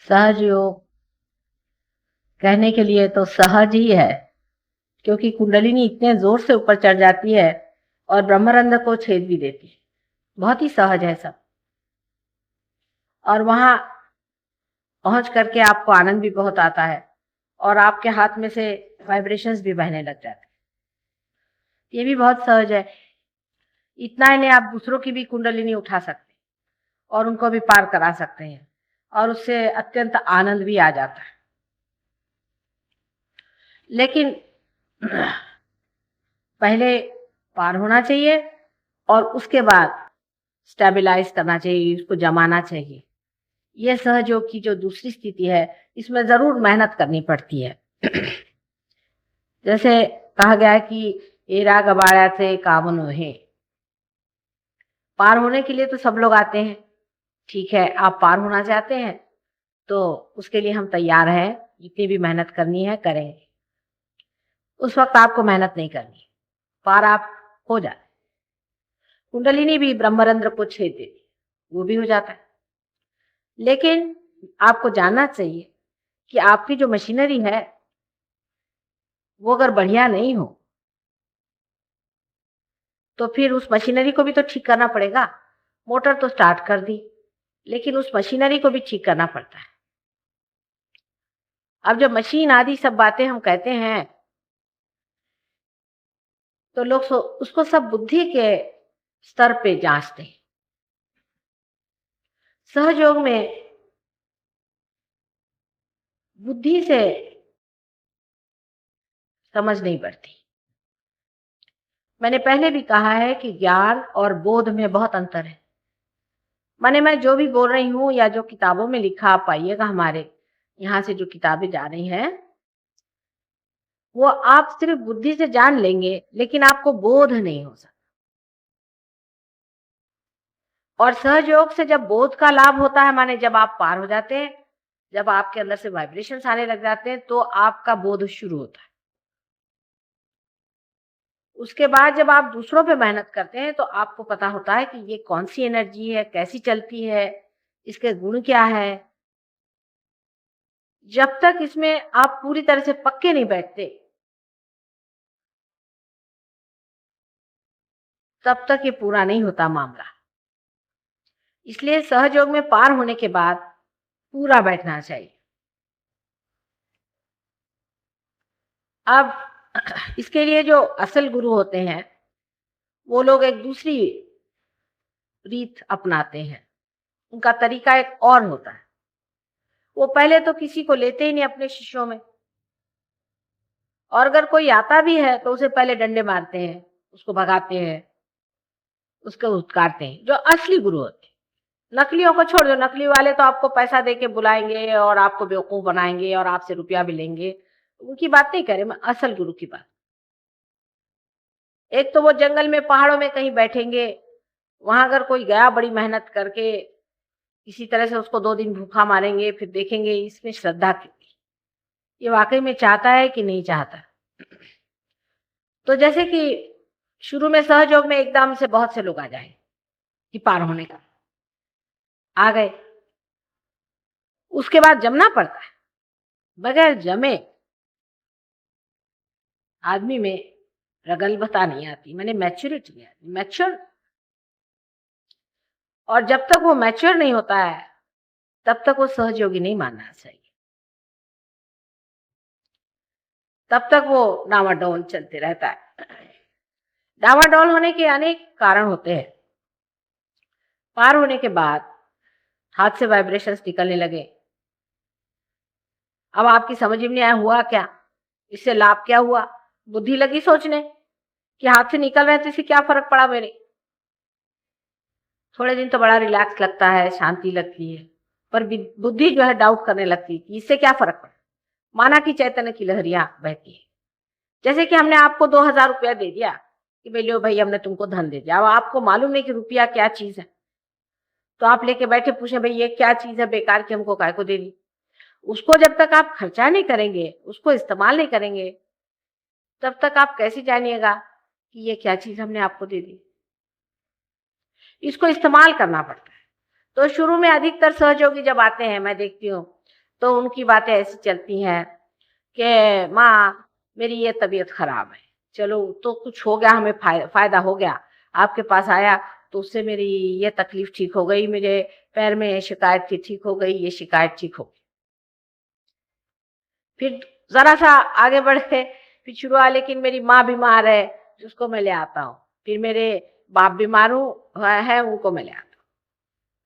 सहज योग कहने के लिए तो सहज ही है, क्योंकि कुंडलिनी इतने जोर से ऊपर चढ़ जाती है और ब्रह्मरंध्र को छेद भी देती है। बहुत ही सहज है सब, और वहां पहुंच करके आपको आनंद भी बहुत आता है और आपके हाथ में से वाइब्रेशंस भी बहने लग जाते हैं। ये भी बहुत सहज है। इतना ही नहीं, आप दूसरों की भी कुंडलिनी उठा सकते हैं और उनको भी पार करा सकते हैं, और उससे अत्यंत आनंद भी आ जाता है। लेकिन पहले पार होना चाहिए और उसके बाद स्टेबलाइज करना चाहिए, उसको जमाना चाहिए। यह सहयोग की जो दूसरी स्थिति है, इसमें जरूर मेहनत करनी पड़ती है। जैसे कहा गया है कि एरा गबाड़ा से कामनो है। पार होने के लिए तो सब लोग आते हैं, ठीक है, आप पार होना चाहते हैं तो उसके लिए हम तैयार हैं, जितनी भी मेहनत करनी है करेंगे। उस वक्त आपको मेहनत नहीं करनी, पार आप हो जाते। कुंडलिनी भी ब्रह्मरंध्र को छेद देती, वो भी हो जाता है। लेकिन आपको जानना चाहिए कि आपकी जो मशीनरी है वो अगर बढ़िया नहीं हो तो फिर उस मशीनरी को भी तो ठीक करना पड़ेगा। मोटर तो स्टार्ट कर दी, लेकिन उस मशीनरी को भी ठीक करना पड़ता है। अब जब मशीन आदि सब बातें हम कहते हैं तो लोग उसको सब बुद्धि के स्तर पे जांचते हैं। सहयोग में बुद्धि से समझ नहीं पड़ती। मैंने पहले भी कहा है कि ज्ञान और बोध में बहुत अंतर है। माने मैं जो भी बोल रही हूँ या जो किताबों में लिखा आप पाइएगा, हमारे यहाँ से जो किताबें जा रही हैं वो आप सिर्फ बुद्धि से जान लेंगे, लेकिन आपको बोध नहीं हो सकता। और सहयोग से जब बोध का लाभ होता है, माने जब आप पार हो जाते हैं, जब आपके अंदर से वाइब्रेशंस आने लग जाते हैं, तो आपका बोध शुरू होता है। उसके बाद जब आप दूसरों पे मेहनत करते हैं तो आपको पता होता है कि ये कौन सी एनर्जी है, कैसी चलती है, इसके गुण क्या है। जब तक इसमें आप पूरी तरह से पक्के नहीं बैठते, तब तक ये पूरा नहीं होता मामला। इसलिए सहयोग में पार होने के बाद पूरा बैठना चाहिए। अब इसके लिए जो असल गुरु होते हैं वो लोग एक दूसरी रीत अपनाते हैं। उनका तरीका एक और होता है। वो पहले तो किसी को लेते ही नहीं अपने शिष्यों में, और अगर कोई आता भी है तो उसे पहले डंडे मारते हैं, उसको भगाते हैं, उसको उत्कारते हैं। जो असली गुरु होते हैं, नकलियों को छोड़ दो। नकली वाले तो आपको पैसा देके बुलाएंगे और आपको बेवकूफ बनाएंगे और आपसे रुपया भी लेंगे। उनकी बात नहीं करे, मैं असल गुरु की बात। एक तो वो जंगल में पहाड़ों में कहीं बैठेंगे, वहां अगर कोई गया बड़ी मेहनत करके, किसी तरह से उसको 2 दिन भूखा मारेंगे, फिर देखेंगे इसमें श्रद्धा कितनी, ये वाकई में चाहता है कि नहीं चाहता। तो जैसे कि शुरू में सहयोग में एकदम से बहुत से लोग आ जाए कि पार होने का, आ गए। उसके बाद जमना पड़ता है। बगैर जमे आदमी में प्रगल्भता नहीं आती, मैंने मैच्योरिटी नहीं आती, मैच्योर। और जब तक वो मैच्योर नहीं होता है तब तक वो सहयोगी नहीं मानना चाहिए। तब तक वो डामाडोल चलते रहता है। डामाडोल होने के अनेक कारण होते हैं। पार होने के बाद हाथ से वाइब्रेशंस निकलने लगे। अब आपकी समझ में नहीं आया हुआ क्या, इससे लाभ क्या हुआ। बुद्धि लगी सोचने कि हाथ से निकल रहे थे, इससे क्या फर्क पड़ा मेरे। थोड़े दिन तो बड़ा रिलैक्स लगता है, शांति लगती है, पर बुद्धि जो है डाउट करने लगती है कि इससे क्या फर्क पड़ा। माना कि चैतन्य की लहरियां बहती है। जैसे कि हमने आपको 2,000 रुपया दे दिया कि भाई लो भाई, हमने तुमको धन दे दिया। अब आपको मालूम नहीं कि रुपया क्या चीज है, तो आप लेके बैठे पूछे भाई ये क्या चीज है बेकार की, हमको काय को दे दी। उसको जब तक आप खर्चा नहीं करेंगे, उसको इस्तेमाल नहीं करेंगे, तब तक आप कैसे जानिएगा कि ये क्या चीज हमने आपको दे दी। इसको इस्तेमाल करना पड़ता है। तो शुरू में अधिकतर सहयोगी जब आते हैं, मैं देखती हूँ तो उनकी बातें ऐसी चलती हैं कि माँ मेरी ये तबीयत खराब है, चलो तो कुछ हो गया, हमें फायदा हो गया, आपके पास आया तो उससे मेरी ये तकलीफ ठीक हो गई, मेरे पैर में शिकायत थी ठीक हो गई, ये शिकायत ठीक हो गई। फिर जरा सा आगे बढ़े, फिर शुरू हुआ लेकिन मेरी माँ बीमार है, उसको मैं ले आता हूँ, फिर मेरे बाप बीमार है, उनको मैं ले आता हूँ।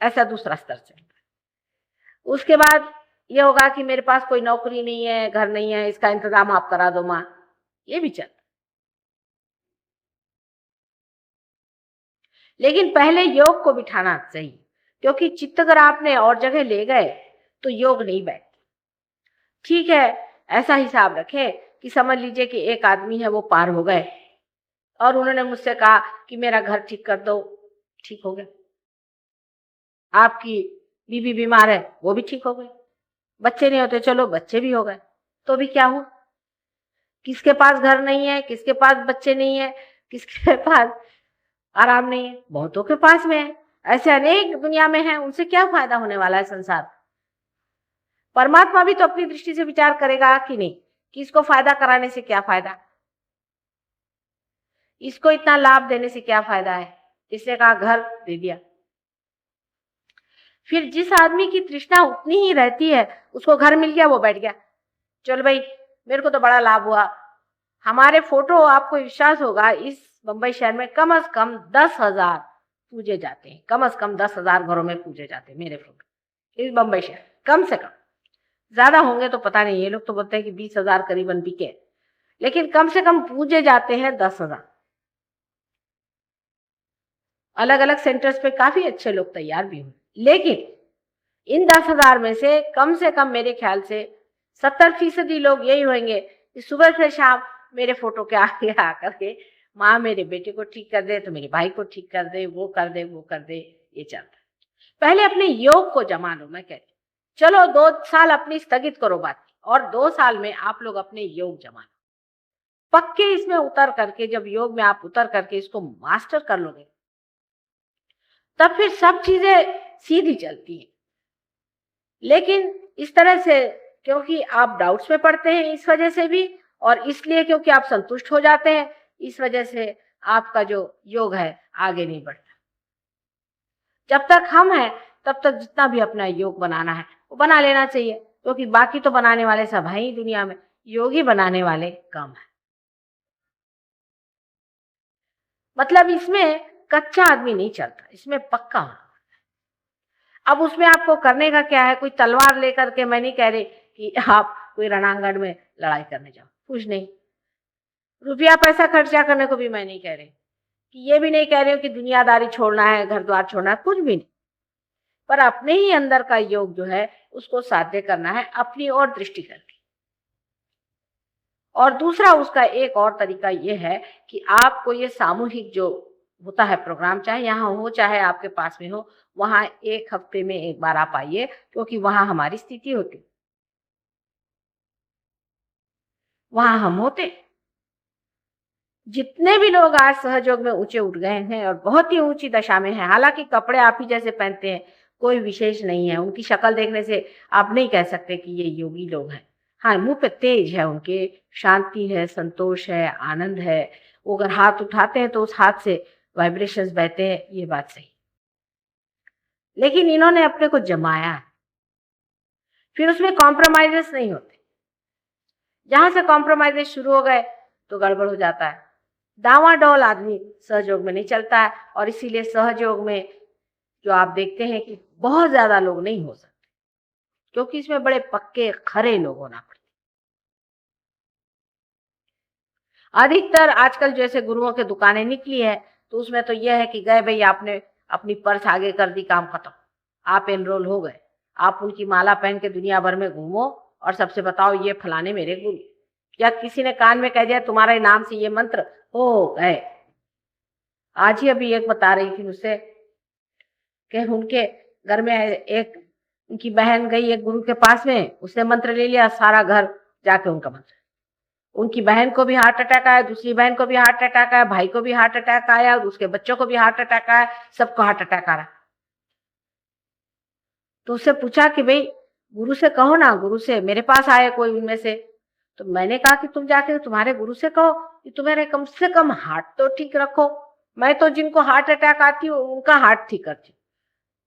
ऐसा दूसरा स्तर चलता है। उसके बाद ये होगा कि मेरे पास कोई नौकरी नहीं है, घर नहीं है, इसका इंतजाम आप करा दो माँ, ये भी चलता। लेकिन पहले योग को बिठाना चाहिए, क्योंकि चित्त अगर आपने और जगह ले गए तो योग नहीं बैठता। ठीक है, ऐसा हिसाब रखें कि समझ लीजिए कि एक आदमी है, वो पार हो गए और उन्होंने मुझसे कहा कि मेरा घर ठीक कर दो, ठीक हो गया। आपकी बीवी बीमार है, वो भी ठीक हो गई। बच्चे नहीं होते, चलो बच्चे भी हो गए, तो भी क्या हुआ? किसके पास घर नहीं है, किसके पास बच्चे नहीं है, किसके पास आराम नहीं है? बहुतों के पास में है। ऐसे अनेक दुनिया में है, उनसे क्या फायदा होने वाला है संसार? परमात्मा भी तो अपनी दृष्टि से विचार करेगा कि नहीं, कि इसको फायदा कराने से क्या फायदा, इसको इतना लाभ देने से क्या फायदा है? इसने कहा घर दे दिया। फिर जिस आदमी की तृष्णा उतनी ही रहती है, उसको घर मिल गया, वो बैठ गया, चल भाई मेरे को तो बड़ा लाभ हुआ। हमारे फोटो, आपको विश्वास होगा, इस बंबई शहर में कम से कम 10,000 पूजे जाते हैं, कम से कम 10,000 घरों में पूजे जाते हैं मेरे फोटो इस बंबई शहर, कम से कम। ज्यादा होंगे तो पता नहीं, ये लोग तो बोलते हैं कि 20,000 करीबन बिके, लेकिन कम से कम पूजे जाते हैं 10,000। अलग अलग सेंटर्स पे काफी अच्छे लोग तैयार भी हुए, लेकिन इन 10,000 में से कम मेरे ख्याल से 70% लोग यही होंगे कि सुबह से शाम मेरे फोटो के आगे आकर के माँ मेरे बेटे को ठीक कर दे, तो मेरे भाई को ठीक कर दे, वो कर दे, वो कर दे, ये चलता है। पहले अपने योग को जमा लो। मैं कहती चलो 2 साल अपनी स्थगित करो बात, और 2 साल में आप लोग अपने योग जमा लो। पक्के इसमें उतर करके, जब योग में आप उतर करके इसको मास्टर कर लोगे, तब फिर सब चीजें सीधी चलती हैं। लेकिन इस तरह से, क्योंकि आप डाउट्स में पड़ते हैं इस वजह से भी, और इसलिए क्योंकि आप संतुष्ट हो जाते हैं, इस वजह से आपका जो योग है आगे नहीं बढ़ता। जब तक हम हैं तब तक जितना भी अपना योग बनाना है वो बना लेना चाहिए, क्योंकि बाकी तो बनाने वाले सब हैं ही दुनिया में, योगी बनाने वाले कम है। मतलब इसमें कच्चा आदमी नहीं चलता, इसमें पक्का होना। अब उसमें आपको करने का क्या है? कोई तलवार लेकर के, मैं नहीं कह रही कि आप कोई रणांगण में लड़ाई करने जाओ, कुछ नहीं। रुपया पैसा खर्चा करने को भी मैं नहीं कह रही, कि ये भी नहीं कह रही हूँ कि दुनियादारी छोड़ना है, घर द्वार छोड़ना है, कुछ भी नहीं। पर अपने ही अंदर का योग जो है उसको साध्य करना है अपनी ओर दृष्टि करके। और दूसरा उसका एक और तरीका ये है कि आपको ये सामूहिक जो होता है प्रोग्राम, चाहे यहाँ हो चाहे आपके पास में हो, वहां 1 हफ्ते में 1 बार आप आइए, क्योंकि वहां हमारी स्थिति होती, वहां हम होते। जितने भी लोग आज सहयोग में ऊंचे उठ गए हैं और बहुत ही ऊंची दशा में हैं, हालांकि कपड़े आप ही जैसे पहनते हैं, कोई विशेष नहीं है, उनकी शक्ल देखने से आप नहीं कह सकते कि ये योगी लोग हैं। हाँ, मुंह पे तेज है उनके, शांति है, संतोष है, आनंद है। वो अगर हाथ उठाते हैं तो उस हाथ से वाइब्रेशंस बहते हैं, ये बात सही। लेकिन इन्होंने अपने को जमाया, फिर उसमें कॉम्प्रोमाइजेस नहीं होते। जहां से कॉम्प्रोमाइजेस शुरू हो गए तो गड़बड़ हो जाता है। डावाडोल आदमी सहयोग में नहीं चलता है, और इसीलिए सहयोग में जो आप देखते हैं कि बहुत ज्यादा लोग नहीं हो सकते, क्योंकि इसमें बड़े पक्के खरे लोग होना पड़ते। अधिकतर आजकल जैसे गुरुओं की दुकानें निकली है, तो उसमें तो यह है कि गए भाई, आपने अपनी पर्स आगे कर दी, काम खत्म, आप एनरोल हो गए, आप उनकी माला पहन के दुनिया भर में घूमो और सबसे बताओ ये फलाने मेरे गुरु, या किसी ने कान में कह दिया तुम्हारे नाम से ये मंत्र हो गए। आज ही अभी एक बता रही थी मुझसे कि उनके घर में एक, उनकी बहन गई एक गुरु के पास में, उसने मंत्र ले लिया, सारा घर जाके उनका मंत्र, उनकी बहन को भी हार्ट अटैक आया, दूसरी बहन को भी हार्ट अटैक आया, भाई को भी हार्ट अटैक आया, उसके बच्चों को भी हार्ट अटैक आया, सबको हार्ट अटैक आ रहा। तो उससे पूछा कि भाई गुरु से कहो ना, गुरु से मेरे पास आए कोई उनमें से, तो मैंने कहा कि तुम जाके तुम्हारे गुरु से कहो कि तुम्हारे कम से कम हार्ट तो ठीक रखो। मैं तो जिनको हार्ट अटैक आती हूँ उनका हार्ट ठीक करती हूँ,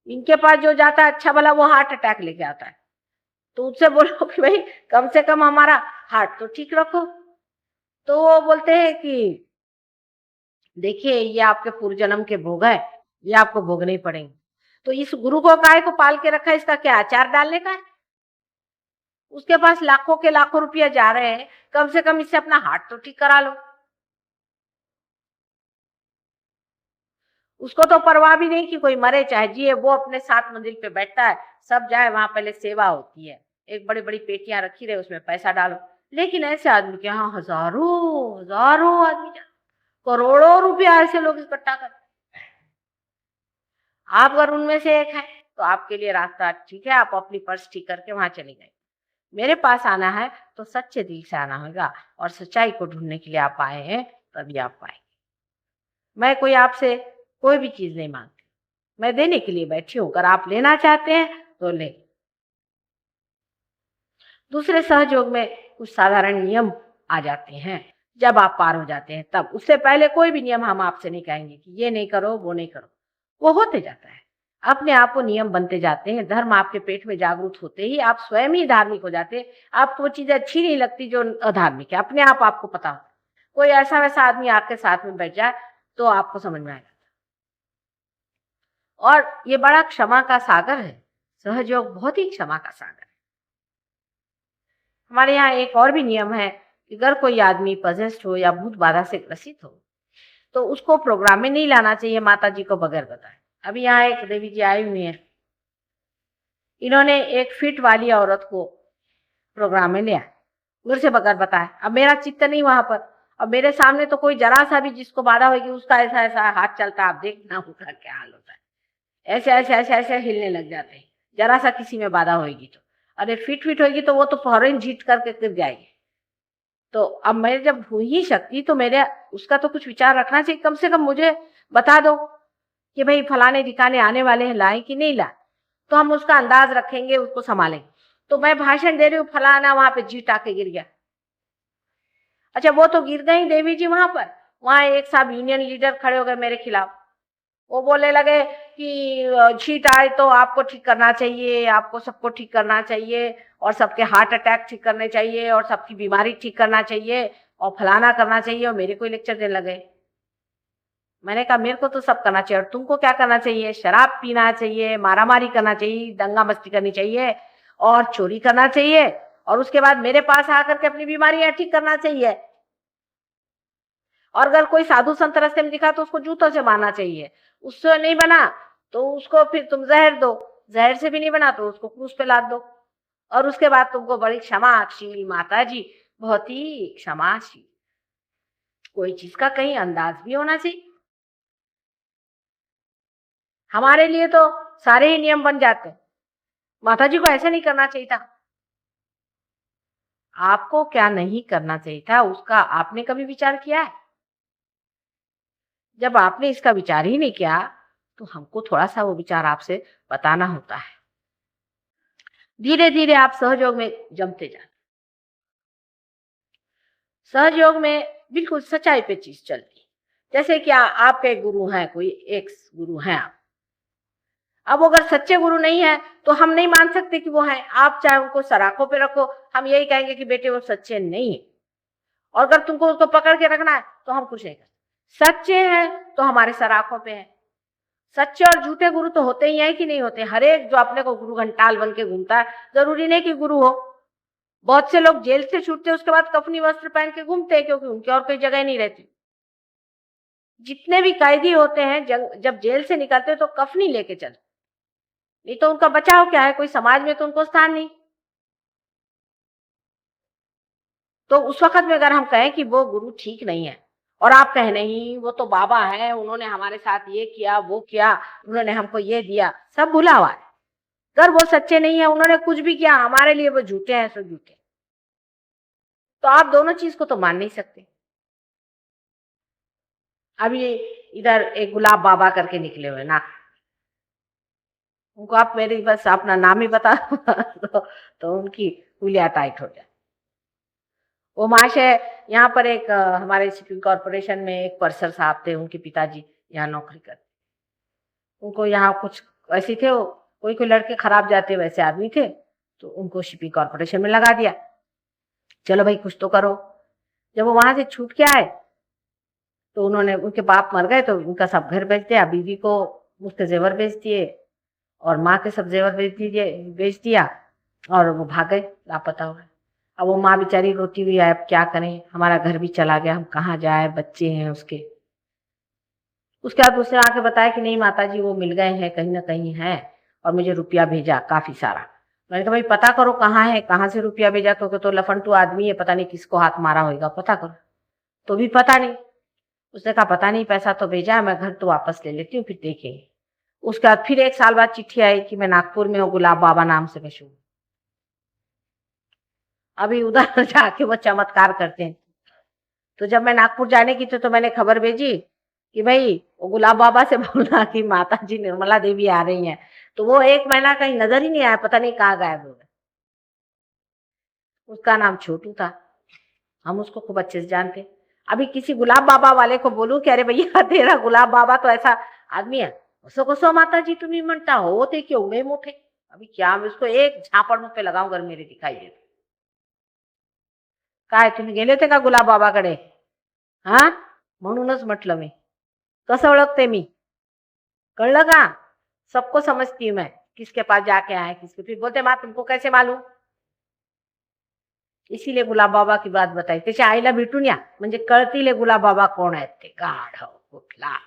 इनके पास जो जाता है अच्छा भला वो हार्ट अटैक लेके आता है। तो उससे बोलो कि भाई कम से कम हमारा हार्ट तो ठीक रखो। तो वो बोलते हैं कि देखिए ये आपके पूर्व जन्म के भोग है, ये आपको भोगने ही पड़ेंगे। तो इस गुरु को काहे को पाल के रखा है, इसका क्या अचार डालने का है? उसके पास लाखों के लाखों रुपया जा रहे हैं, कम से कम इससे अपना हार्ट तो ठीक करा लो। उसको तो परवाह भी नहीं कि कोई मरे चाहे जिए, वो अपने 7 मंजिल पे बैठता है, सब जाए वहां पहले सेवा होती है, एक बड़ी बड़ी पेटियां रखी रहे उसमें पैसा डालो। लेकिन ऐसे आदमी के यहाँ हजारों हजारों आदमी करोड़ों रुपया ऐसे लोग इकट्ठा करते। आप अगर उनमें से एक हैं तो आपके लिए रास्ता ठीक है, आप अपनी पर्स ठीक करके वहां चले गए। मेरे पास आना है तो सच्चे दिल से आना होगा, और सच्चाई को ढूंढने के लिए आप आए हैं, तभी आप पाएंगे। मैं कोई आपसे कोई भी चीज नहीं मांगती, मैं देने के लिए बैठी हूं, अगर आप लेना चाहते हैं तो ले। दूसरे सहयोग में कुछ साधारण नियम आ जाते हैं जब आप पार हो जाते हैं तब। उससे पहले कोई भी नियम हम आपसे नहीं कहेंगे कि ये नहीं करो वो नहीं करो, वो होते जाता है, अपने आप को नियम बनते जाते हैं। धर्म आपके पेट में जागरूक होते ही आप स्वयं ही धार्मिक हो जाते हैं। आपको वो चीजें अच्छी नहीं लगती जो अधार्मिक है, अपने आप आपको पता होता। कोई ऐसा वैसा आदमी आपके साथ में बैठ जाए तो आपको समझ में आएगा। और ये बड़ा क्षमा का सागर है, सहयोग बहुत ही क्षमा का सागर है। हमारे यहाँ एक और भी नियम है कि अगर कोई आदमी पजेस्ड हो या भूत बाधा से ग्रसित हो तो उसको प्रोग्राम में नहीं लाना चाहिए माता जी को बगैर बताए। अभी यहाँ एक देवी जी आई हुई है, इन्होंने एक फिट वाली औरत को प्रोग्राम में लिया घर से बगैर बताए। अब मेरा चित्त नहीं वहां पर, अब मेरे सामने तो कोई जरा सा भी जिसको बाधा होगी उसका ऐसा ऐसा हाथ चलता है, आप देखना उनका क्या हाल होता है, ऐसे ऐसे ऐसे ऐसे हिलने लग जाते हैं जरा सा किसी में बाधा होगी तो। अरे फिट फिट होगी तो वो तो फौरन जीत करके गिर जाएगी। तो अब मैं जब हुई ही शक्ति तो मेरे उसका तो कुछ विचार रखना चाहिए, कम से कम मुझे बता दो कि भाई फलाने ठिकाने आने वाले हैं, लाए कि नहीं लाए, तो हम उसका अंदाज रखेंगे, उसको संभालेंगे। तो मैं भाषण दे रही हूँ, फलाना वहां पे जीत आके गिर गया। अच्छा वो तो गिर गई देवी जी वहां पर, वहां एक साहब यूनियन लीडर खड़े हो गए मेरे खिलाफ। वो बोलने लगे कि छींट आए तो आपको ठीक करना चाहिए, आपको सबको ठीक करना चाहिए, और सबके हार्ट अटैक ठीक करने चाहिए, और सबकी बीमारी ठीक करना चाहिए, और फलाना करना चाहिए, और मेरे को लेक्चर देने लगे। मैंने कहा मेरे को तो सब करना चाहिए, और तुमको क्या करना चाहिए? शराब पीना चाहिए, मारामारी करना चाहिए, दंगा मस्ती करनी चाहिए, और चोरी करना चाहिए, और उसके बाद मेरे पास आकर के अपनी बीमारियां ठीक करना चाहिए। और अगर कोई साधु संत रास्ते में दिखा तो उसको जूतों से मारना चाहिए। उससे नहीं बना तो उसको फिर तुम जहर दो, जहर से भी नहीं बना तो उसको क्रूस पे लाद दो, और उसके बाद तुमको बड़ी क्षमाशील माता जी, बहुत ही क्षमाशील। कोई चीज का कहीं अंदाज भी होना चाहिए। हमारे लिए तो सारे ही नियम बन जाते हैं, माता जी को ऐसा नहीं करना चाहिए था। आपको क्या नहीं करना चाहिए था उसका आपने कभी विचार किया है? जब आपने इसका विचार ही नहीं किया तो हमको थोड़ा सा वो विचार आपसे बताना होता है। धीरे धीरे आप सहयोग में जमते जाते, सहयोग में बिल्कुल सच्चाई पे चीज चलती। जैसे कि आपके गुरु हैं, कोई एक गुरु हैं आप, अब अगर सच्चे गुरु नहीं है तो हम नहीं मान सकते कि वो हैं। आप चाहे उनको सराखों पे रखो, हम यही कहेंगे कि बेटे वो सच्चे नहीं है। और अगर तुमको उसको पकड़ के रखना है तो हम कुछ नहीं कर। सच्चे हैं तो हमारे सराखों पे हैं। सच्चे और झूठे गुरु तो होते ही हैं कि नहीं होते? हर एक जो अपने को गुरु घंटाल बन के घूमता है जरूरी नहीं कि गुरु हो। बहुत से लोग जेल से छूटते उसके बाद कफनी वस्त्र पहन के घूमते हैं, क्योंकि उनकी और कोई जगह नहीं रहती। जितने भी कैदी होते हैं जब जेल से निकलते हैं तो कफनी लेके चलते, नहीं तो उनका बचाव क्या है? कोई समाज में तो उनको स्थान नहीं। तो उस वक्त में अगर हम कहें कि वो गुरु ठीक नहीं है, और आप कहें नहीं वो तो बाबा है, उन्होंने हमारे साथ ये किया वो किया, उन्होंने हमको ये दिया, सब भूला हुआ है। अगर वो सच्चे नहीं है, उन्होंने कुछ भी किया हमारे लिए, वो झूठे हैं, सो झूठे। तो आप दोनों चीज को तो मान नहीं सकते। अभी इधर एक गुलाब बाबा करके निकले हुए ना, उनको आप मेरी बस अपना नाम ही बता तो उनकी हुलिया टाइट हो जाए। वो महाशय यहाँ पर एक हमारे शिपिंग कॉर्पोरेशन में एक पर्सर साहब थे, उनके पिताजी यहाँ नौकरी करते। उनको यहाँ कुछ ऐसे थे, वो कोई कोई लड़के खराब जाते वैसे आदमी थे, तो उनको शिपिंग कॉर्पोरेशन में लगा दिया। चलो भाई कुछ तो करो। जब वो वहां से छूट के आए तो उन्होंने, उनके बाप मर गए तो उनका सब घर बेच दिया, बीवी को उसके जेवर बेच दिए और माँ के सब जेवर बेच दिया और वो भाग गए, लापता हो गए। अब वो माँ बेचारी रोती हुई है, अब क्या करें, हमारा घर भी चला गया, हम कहाँ जाए, बच्चे हैं उसके। उसके बाद उसने आके बताया कि नहीं माता जी वो मिल गए हैं, कहीं ना कहीं हैं, और मुझे रुपया भेजा काफी सारा। मैंने कहा भाई पता करो कहाँ है, कहाँ से रुपया भेजा, क्योंकि तो लफंटू आदमी है, पता नहीं किसको हाथ मारा होगा, पता करो। तो भी पता नहीं। उसने कहा पता नहीं, पैसा तो भेजा है, मैं घर तो वापस ले लेती हूँ, फिर देखेंगे। उसके बाद फिर 1 साल बाद चिट्ठी आई कि मैं नागपुर में हूँ, गुलाब बाबा नाम से मशहूर। अभी उधर जाके वो चमत्कार करते हैं। तो जब मैं नागपुर जाने की थी तो मैंने खबर भेजी कि भाई वो गुलाब बाबा से बोलना कि माता जी निर्मला देवी आ रही हैं। तो वो 1 महीना कहीं नजर ही नहीं आया, पता नहीं कहाँ गायब हो गए। उसका नाम छोटू था, हम उसको खूब अच्छे से जानते। अभी किसी गुलाब बाबा वाले को बोलूं कि अरे भैया तेरा गुलाब बाबा तो ऐसा आदमी है, उसको कसो माता जी तुम्हें मनता हो ते क्यों उड़े मोठे। अभी क्या मैं उसको एक झापड़ मुंह पे लगाऊं अगर मेरे दिखाई दे। काय तुम्ही गेले होते का गुलाब बाबाकडे? हा, म्हणूनच म्हटलं मी, कसं ओळखते मी, कळलं का? सबको समझती हूँ मैं, किसके पास जाके आए किसके, फिर बोलते माँ तुमको कैसे मालूम। इसीलिए गुलाब बाबा की बात बताई, त्याच्या आईला भेटून या म्हणजे कळतील गुलाब बाबा कोण आहेत ते, गाढव कुठला।